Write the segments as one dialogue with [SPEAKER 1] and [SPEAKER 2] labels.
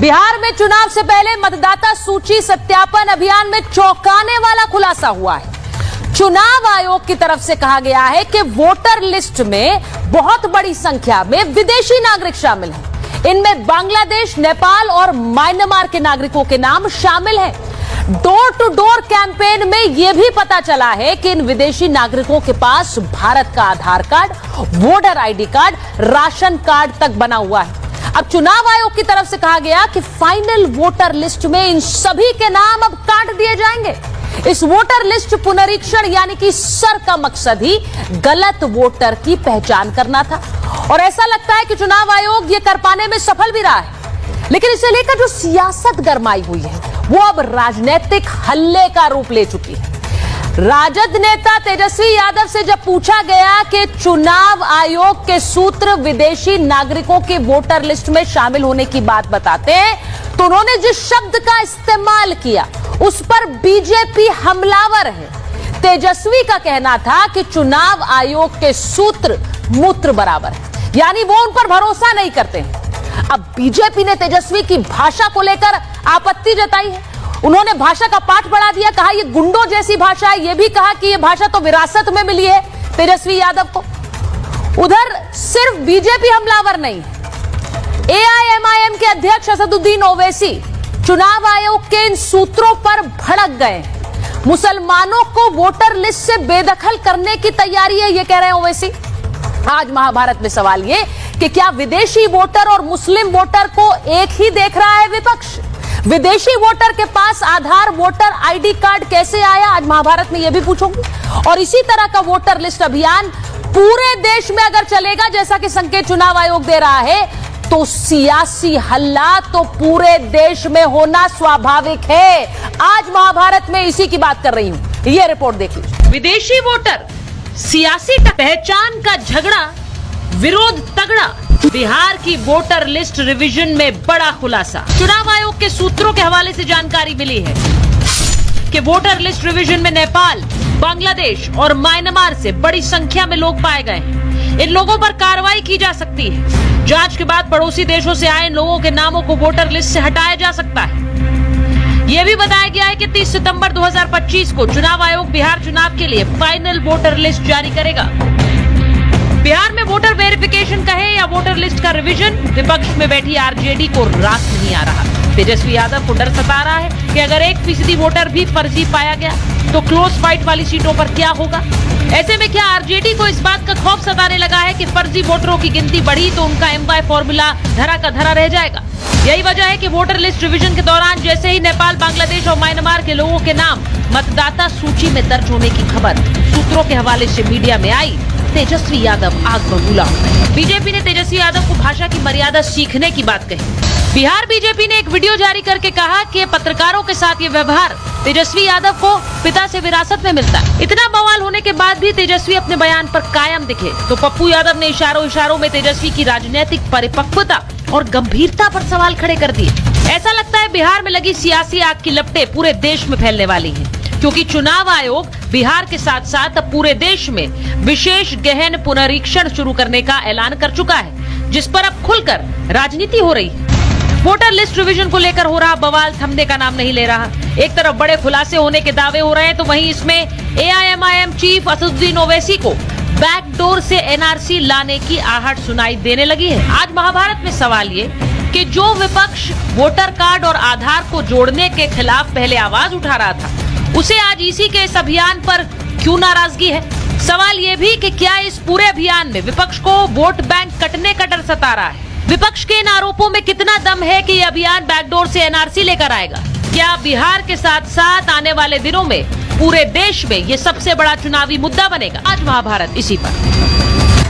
[SPEAKER 1] बिहार में चुनाव से पहले मतदाता सूची सत्यापन अभियान में चौंकाने वाला खुलासा हुआ है। चुनाव आयोग की तरफ से कहा गया है कि वोटर लिस्ट में बहुत बड़ी संख्या में विदेशी नागरिक शामिल हैं। इनमें बांग्लादेश, नेपाल और म्यांमार के नागरिकों के नाम शामिल हैं। डोर टू डोर कैंपेन में यह भी पता चला है कि इन विदेशी नागरिकों के पास भारत का Aadhaar card, voter ID card, ration card तक बना हुआ है। अब चुनाव आयोग की तरफ से कहा गया कि फाइनल वोटर लिस्ट में इन सभी के नाम अब काट दिए जाएंगे। इस वोटर लिस्ट पुनरीक्षण यानी कि सर का मकसद ही गलत वोटर की पहचान करना था और ऐसा लगता है कि चुनाव आयोग ये कर पाने में सफल भी रहा है। लेकिन इसे लेकर जो सियासत गरमाई हुई है वो अब राजनीतिक हल्ले का रूप ले चुकी है। राजद नेता तेजस्वी यादव से जब पूछा गया कि चुनाव आयोग के सूत्र विदेशी नागरिकों के वोटर लिस्ट में शामिल होने की बात बताते हैं तो उन्होंने जिस शब्द का इस्तेमाल किया उस पर बीजेपी हमलावर है। तेजस्वी का कहना था कि चुनाव आयोग के सूत्र मूत्र बराबर है, यानी वो उन पर भरोसा नहीं करते हैं। अब बीजेपी ने तेजस्वी की भाषा को लेकर आपत्ति जताई है। उन्होंने भाषा का पाठ बढ़ा दिया, कहा यह गुंडों जैसी भाषा है। यह भी कहा कि यह भाषा तो विरासत में मिली है तेजस्वी यादव को। उधर सिर्फ बीजेपी हमलावर नहीं, एआईएमआईएम के अध्यक्ष असदुद्दीन ओवैसी चुनाव आयोग के इन सूत्रों पर भड़क गए। मुसलमानों को वोटर लिस्ट से बेदखल करने की तैयारी है, यह कह रहे हैं ओवैसी। आज महाभारत में सवाल यह कि क्या विदेशी वोटर और मुस्लिम वोटर को एक ही देख रहा है विपक्ष? विदेशी वोटर के पास आधार, वोटर आईडी कार्ड कैसे आया? आज महाभारत में यह भी पूछूंगी। और इसी तरह का वोटर लिस्ट अभियान पूरे देश में अगर चलेगा जैसा कि संकेत चुनाव आयोग दे रहा है तो सियासी हल्ला तो पूरे देश में होना स्वाभाविक है। आज महाभारत में इसी की बात कर रही हूं, यह रिपोर्ट देख लीजिए। विदेशी वोटर, सियासी पहचान का झगड़ा, विरोध तगड़ा। बिहार की वोटर लिस्ट रिवीजन में बड़ा खुलासा। चुनाव आयोग के सूत्रों के हवाले से जानकारी मिली है कि वोटर लिस्ट रिवीजन में नेपाल, बांग्लादेश और म्यांमार से बड़ी संख्या में लोग पाए गए। इन लोगों पर कार्रवाई की जा सकती है। जांच के बाद पड़ोसी देशों से आए लोगों के नामों को वोटर लिस्ट से हटाया जा सकता है। यह भी बताया गया है कि 30 सितंबर 2025 को चुनाव आयोग बिहार चुनाव के लिए फाइनल वोटर लिस्ट जारी करेगा। बिहार में वोटर वेरिफिकेशन कहे या वोटर लिस्ट का रिवीजन, विपक्ष में बैठी आरजेडी को रास नहीं आ रहा। तेजस्वी यादव को डर सता रहा है कि अगर 1% वोटर भी फर्जी पाया गया तो क्लोज फाइट वाली सीटों पर क्या होगा। ऐसे में क्या आरजेडी को इस बात का खौफ सताने लगा है कि फर्जी वोटरों की गिनती बढ़ी तो उनका एमवाई फॉर्मूला धरा का धरा रह जाएगा। यही वजह है कि वोटर लिस्ट रिवीजन के दौरान जैसे ही नेपाल, बांग्लादेश और म्यांमार के लोगों के नाम मतदाता सूची में दर्ज होने की खबर सूत्रों के हवाले से मीडिया में आई, तेजस्वी यादव आग बबूला हो गए। बीजेपी ने तेजस्वी यादव को भाषा की मर्यादा सीखने की बात कही। बिहार बीजेपी ने एक वीडियो जारी करके कहा कि पत्रकारों के साथ ये व्यवहार तेजस्वी यादव को पिता से विरासत में मिलता है। इतना बवाल होने के बाद भी तेजस्वी अपने बयान पर कायम दिखे तो पप्पू यादव ने इशारों में तेजस्वी की राजनीतिक परिपक्वता और गंभीरता पर सवाल खड़े कर दिए। ऐसा लगता है बिहार में लगी सियासी आग की लपटें पूरे देश में फैलने वाली हैं, क्योंकि चुनाव आयोग बिहार के साथ साथ अब पूरे देश में विशेष गहन पुनरीक्षण शुरू करने का ऐलान कर चुका है, जिस पर अब खुलकर राजनीति हो रही है। वोटर लिस्ट रिवीजन को लेकर हो रहा बवाल थमने का नाम नहीं ले रहा। एक तरफ बड़े खुलासे होने के दावे हो रहे हैं तो वहीं इसमें एआईएमआईएम चीफ असदुद्दीन ओवैसी को बैकडोर से एनआरसी लाने की आहट सुनाई देने लगी है। आज महाभारत में सवाल ये कि जो विपक्ष वोटर कार्ड और आधार को जोड़ने के खिलाफ पहले आवाज उठा रहा था उसे आज इसी के इस अभियान पर क्यों नाराजगी है। सवाल ये भी कि क्या इस पूरे अभियान में विपक्ष को वोट बैंक कटने का डर सता रहा है। विपक्ष के इन आरोपों में कितना दम है कि यह अभियान बैकडोर से एनआरसी लेकर आएगा। क्या बिहार के साथ साथ आने वाले दिनों में पूरे देश में ये सबसे बड़ा चुनावी मुद्दा बनेगा। आज महाभारत इसी पर।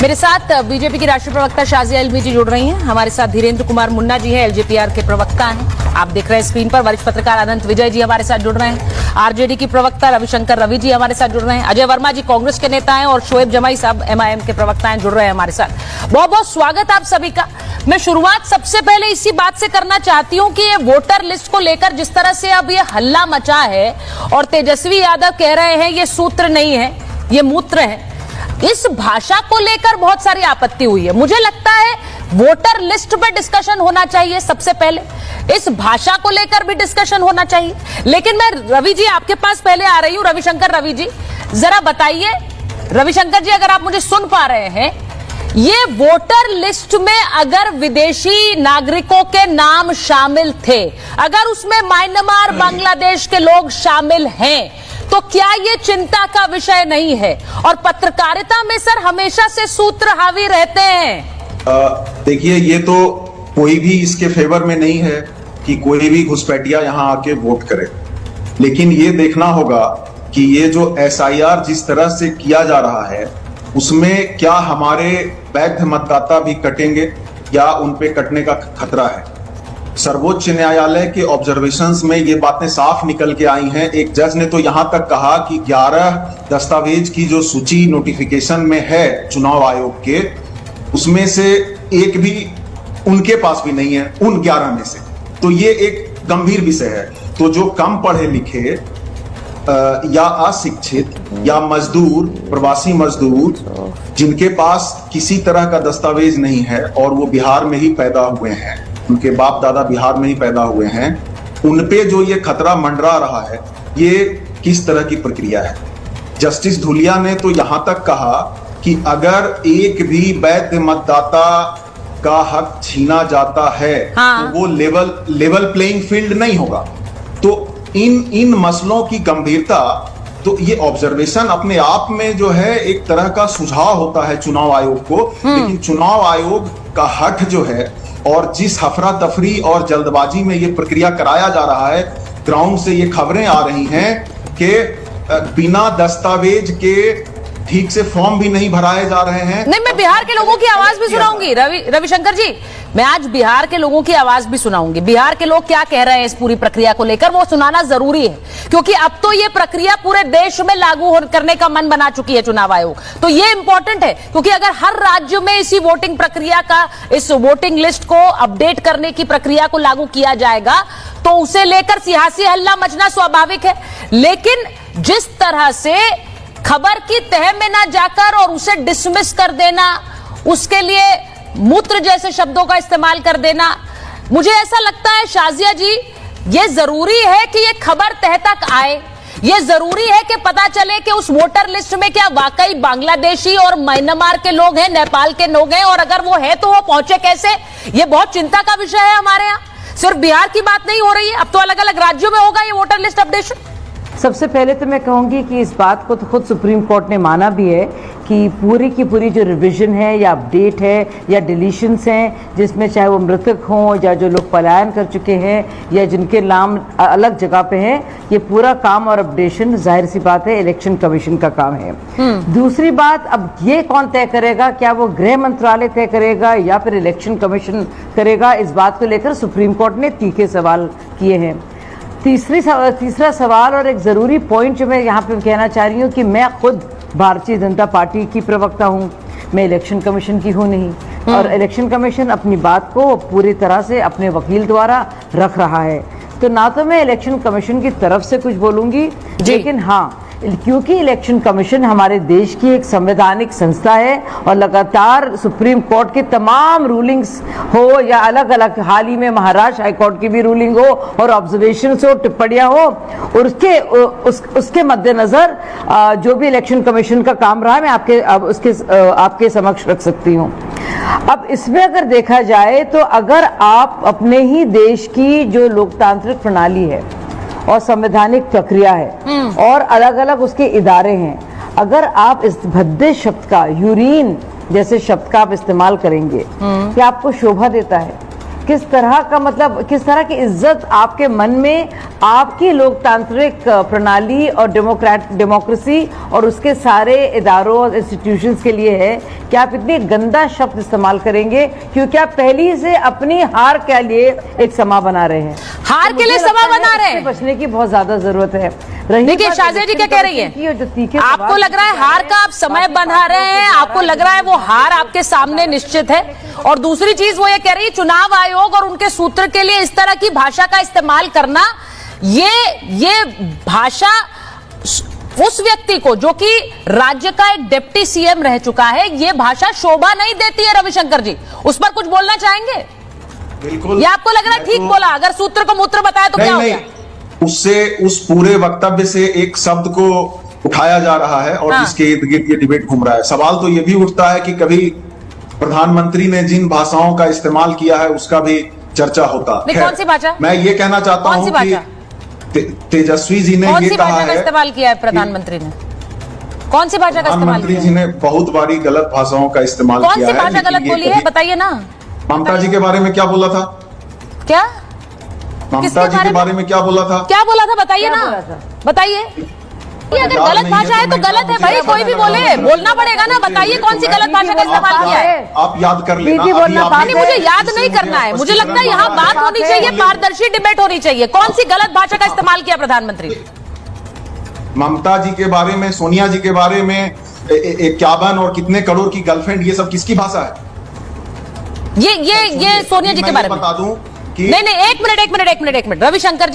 [SPEAKER 1] मेरे साथ बीजेपी की राष्ट्रीय प्रवक्ता शाजिया इल्मी जी जुड़ रही हैं। हमारे साथ धीरेन्द्र कुमार मुन्ना जी हैं, एलजेपीआर के प्रवक्ता हैं। आप देख रहे हैं स्क्रीन पर। वरिष्ठ पत्रकार अनंत विजय जी हमारे साथ जुड़ रहे हैं। आरजेडी की प्रवक्ता रविशंकर रवि जी हमारे साथ जुड़ रहे हैं। अजय वर्मा जी कांग्रेस के नेता हैं और शोएब जमाई साहब एमआईएम के प्रवक्ता हैं, जुड़ रहे हैं हमारे साथ। बहुत बहुत स्वागत आप सभी का। मैं शुरुआत सबसे पहले इसी बात से करना चाहती हूं कि ये वोटर लिस्ट को लेकर जिस तरह से अब ये हल्ला मचा है और तेजस्वी यादव कह रहे हैं ये सूत्र नहीं है, ये मूत्र है, इस भाषा को लेकर बहुत सारी आपत्ति हुई है। मुझे लगता है वोटर लिस्ट पे डिस्कशन होना चाहिए सबसे पहले, इस भाषा को लेकर भी डिस्कशन होना चाहिए। लेकिन मैं रवि जी आपके पास पहले आ रही हूं, रविशंकर रवि जी जरा बताइए, रविशंकर जी अगर आप मुझे सुन पा रहे हैं, ये वोटर लिस्ट में अगर विदेशी नागरिकों के नाम शामिल थे, अगर उसमें म्यांमार बांग्लादेश के लोग शामिल हैं, तो क्या ये चिंता का विषय नहीं है? और पत्रकारिता में सर हमेशा से सूत्र हावी रहते हैं।
[SPEAKER 2] देखिए, ये तो कोई भी इसके फेवर में नहीं है कि कोई भी घुसपैठिया यहां आके वोट करे, लेकिन ये देखना होगा कि ये जो SIR जिस तरह से किया जा रहा है उसमें क्या हमारे वैध मतदाता भी कटेंगे या उन पे कटने का खतरा है। सर्वोच्च न्यायालय के ऑब्जर्वेशंस में ये बातें साफ निकल के आई हैं। एक जज ने तो यहां तक कहा कि 11 दस्तावेज की जो सूची नोटिफिकेशन में है चुनाव आयोग के, उसमें से एक भी उनके पास भी नहीं है उन 11 में से। तो ये एक गंभीर विषय है। तो जो कम पढ़े लिखे या अशिक्षित या मजदूर, प्रवासी मजदूर जिनके पास किसी तरह का दस्तावेज नहीं है और वो बिहार में ही पैदा हुए हैं, उनके बाप दादा बिहार में ही पैदा हुए हैं, उन पे जो ये खतरा मंडरा रहा है, ये किस तरह की प्रक्रिया है। जस्टिस धुलिया ने तो यहां तक कहा कि अगर एक भी वैध मतदाता का हक छीना जाता है तो वो लेवल प्लेइंग फील्ड नहीं होगा। तो इन मसलों की गंभीरता, तो ये ऑब्जर्वेशन अपने आप में जो है एक तरह का सुझाव होता है चुनाव आयोग को, लेकिन चुनाव आयोग का हठ जो है और जिस हफरा तफरी और जल्दबाजी में ये प्रक्रिया कराया जा रहा है, ग्राउंड से ये खबरें आ रही हैं कि बिना दस्तावेज के ठीक से फॉर्म भी नहीं भराए जा रहे हैं।
[SPEAKER 1] नहीं, मैं बिहार के लोगों की आवाज भी सुनाऊंगी रविशंकर जी, मैं आज बिहार के लोगों की आवाज भी सुनाऊंगी। बिहार के लोग क्या कह रहे हैं इस पूरी प्रक्रिया को लेकर, वो सुनाना जरूरी है, क्योंकि अब तो ये प्रक्रिया पूरे देश में लागू करने का मन बना चुकी है चुनाव आयोग। तो ये इंपॉर्टेंट है, क्योंकि अगर हर राज्य में इसी वोटिंग प्रक्रिया का, इस वोटिंग लिस्ट को अपडेट करने की प्रक्रिया को लागू किया जाएगा तो उसे लेकर सियासी हल्ला मचना स्वाभाविक है। लेकिन जिस तरह से खबर की तह में ना जाकर और उसे डिसमिस कर देना, उसके लिए मूत्र जैसे शब्दों का इस्तेमाल कर देना, मुझे ऐसा लगता है शाजिया जी, ये जरूरी है कि ये खबर तह तक आए। ये जरूरी है कि पता चले कि उस वोटर लिस्ट में क्या वाकई बांग्लादेशी और म्यांमार के लोग हैं, नेपाल के लोग हैं, और अगर वो है तो वो पहुंचे कैसे। ये बहुत चिंता का विषय है हमारे यहाँ। सिर्फ बिहार की बात नहीं हो रही है, अब तो अलग अलग राज्यों में होगा ये वोटर लिस्ट अपडेशन।
[SPEAKER 3] सबसे पहले तो मैं कहूँगी कि इस बात को तो खुद सुप्रीम कोर्ट ने माना भी है कि पूरी की पूरी जो रिवीजन है या अपडेट है या डिलीशंस हैं, जिसमें चाहे वो मृतक हों या जो लोग पलायन कर चुके हैं या जिनके नाम अलग जगह पे हैं, ये पूरा काम और अपडेशन जाहिर सी बात है इलेक्शन कमीशन का काम है। दूसरी बात, अब ये कौन तय करेगा, क्या वो गृह मंत्रालय तय करेगा या फिर इलेक्शन कमीशन करेगा, इस बात को लेकर सुप्रीम कोर्ट ने तीखे सवाल किए हैं। तीसरा सवाल और एक ज़रूरी पॉइंट जो मैं यहाँ पे कहना चाह रही हूँ कि मैं खुद भारतीय जनता पार्टी की प्रवक्ता हूँ, मैं इलेक्शन कमीशन की हूँ नहीं, और इलेक्शन कमीशन अपनी बात को पूरी तरह से अपने वकील द्वारा रख रहा है। तो ना तो मैं इलेक्शन कमीशन की तरफ से कुछ बोलूँगी, लेकिन हाँ, क्योंकि इलेक्शन कमीशन हमारे देश की एक संवैधानिक संस्था है और लगातार सुप्रीम कोर्ट के तमाम रूलिंग्स हो या अलग अलग, हाल ही में महाराष्ट्र हाई कोर्ट की भी रूलिंग हो और ऑब्जर्वेशंस हो, टिप्पणियां हो, और उसके मद्देनजर जो भी इलेक्शन कमीशन का काम रहा है मैं आपके समक्ष रख सकती हूँ। अब इसमें अगर देखा जाए तो अगर आप अपने ही देश की जो लोकतांत्रिक प्रणाली है और संवैधानिक प्रक्रिया है और अलग अलग उसके इदारे हैं, अगर आप इस भद्दे शब्द का, यूरिन जैसे शब्द का आप इस्तेमाल करेंगे, क्या आपको शोभा देता है? किस तरह का, मतलब किस तरह की इज्जत आपके मन में आपकी लोकतांत्रिक प्रणाली और डेमोक्रेसी और उसके सारे इदारों और इंस्टीट्यूशंस के लिए है कि आप इतनी गंदा शब्द इस्तेमाल करेंगे, क्योंकि आप पहले से अपनी हार के लिए एक समा बना रहे हैं।
[SPEAKER 1] हार के लिए समा बना रहे हैं,
[SPEAKER 3] बचने की बहुत ज्यादा जरूरत है।
[SPEAKER 1] देखिए शाजिया जी क्या कह रही है, आपको लग रहा है हार का आप समय बना रहे हैं, आपको लग रहा है वो हार आपके सामने निश्चित है। और दूसरी चीज वो ये कह रही है, चुनाव आयोग और उनके सूत्र के लिए इस तरह की भाषा का इस्तेमाल करना, ये भाषा उस व्यक्ति को जो कि राज्य का एक डिप्टी सीएम रह चुका है, ये भाषा शोभा नहीं देती है। रविशंकर जी, उस पर कुछ बोलना चाहेंगे?
[SPEAKER 2] बिल्कुल।
[SPEAKER 1] या आपको लग रहा है ठीक बोला? अगर सूत्र को मूत्र बताया तो क्या हो गया?
[SPEAKER 2] उससे, उस पूरे वक्तव्य से एक शब्द को उठाया जा रहा है और जिसके इर्द गिर्द ये डिबेट घूम रहा है। सवाल तो ये भी उठता है कि कभी प्रधानमंत्री ने जिन भाषाओं का इस्तेमाल किया है उसका भी चर्चा होता है।
[SPEAKER 1] कौन सी भाषा?
[SPEAKER 2] मैं ये कहना चाहता हूं कि तेजस्वी जी ने ये कहा है,
[SPEAKER 1] इस्तेमाल किया है प्रधानमंत्री ने, कौन सी भाषा का इस्तेमाल?
[SPEAKER 2] प्रधानमंत्री जी ने बहुत बारी गलत भाषाओं का इस्तेमाल किया है।
[SPEAKER 1] कौन सी भाषा गलत बोली है, बताइए ना।
[SPEAKER 2] ममता जी के बारे में क्या बोला था?
[SPEAKER 1] क्या
[SPEAKER 2] ममता जी के बारे में क्या बोला था?
[SPEAKER 1] क्या बोला था बताइए ना, बताइए। ये अगर गलत भाषा है तो गलत है भाई, कोई भी बोले, बोलना पड़ेगा ना। बताइए कौन सी गलत भाषा का इस्तेमाल किया है?
[SPEAKER 2] आप याद कर लेना।
[SPEAKER 1] नहीं, मुझे याद नहीं करना है। मुझे लगता है यहाँ बात होनी चाहिए, पारदर्शी डिबेट होनी चाहिए। कौन सी गलत भाषा का इस्तेमाल किया प्रधानमंत्री?
[SPEAKER 2] ममता जी के बारे में, सोनिया जी के बारे में, 51 और कितने करोड़ की गर्लफ्रेंड, ये सब किसकी भाषा है?
[SPEAKER 1] ये सोनिया जी के बारे में
[SPEAKER 2] बता दूं कि
[SPEAKER 1] नहीं, एक मिनट रविशंकर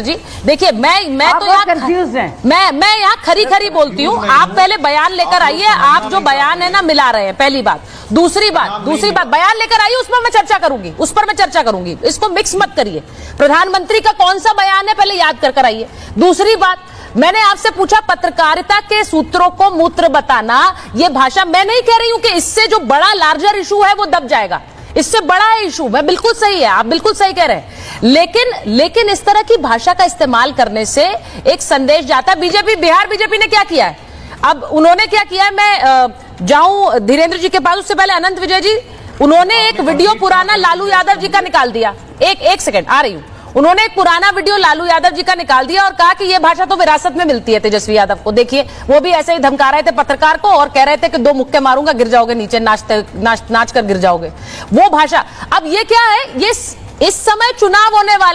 [SPEAKER 1] जी, देखिए मैं तो यहाँ
[SPEAKER 3] कंफ्यूज हैं।
[SPEAKER 1] मैं यहाँ खरी बोलती हूँ। आप पहले बयान लेकर आइए। आप जो बयान है ना मिला रहे हैं, पहली बात। दूसरी बात बयान लेकर आइए, उस पर मैं चर्चा करूंगी। इसको मिक्स मत करिए। प्रधानमंत्री का कौन सा बयान है पहले याद कर आइए। दूसरी बात, मैंने आपसे पूछा पत्रकारिता के सूत्रों को मूत्र बताना, यह भाषा मैं नहीं कह रही हूं कि इससे जो बड़ा लार्जर इशू है वो दब जाएगा। इससे बड़ा है इशू, मैं बिल्कुल सही है, आप बिल्कुल सही कह रहे हैं। लेकिन इस तरह की भाषा का इस्तेमाल करने से एक संदेश जाता है। बिहार बीजेपी ने क्या किया है? अब उन्होंने क्या किया है, मैं जाऊं धीरेन्द्र जी के पास, उससे पहले अनंत विजय जी, उन्होंने एक वीडियो पुराना लालू यादव जी का निकाल दिया। एक सेकंड, आ रही हूं। उन्होंने एक पुराना वीडियो लालू यादव जी का निकाल दिया और कहा कि यह भाषा तो विरासत में मिलती है तेजस्वी यादव को। देखिए, वो भी ऐसे ही धमका रहे थे पत्रकार को और कह रहे थे कि 2 मुक्के मारूंगा, गिर जाओगे नीचे, नाच कर गिर जाओगे। वो भाषा, अब ये क्या है? ये इस समय चुनाव होने वाले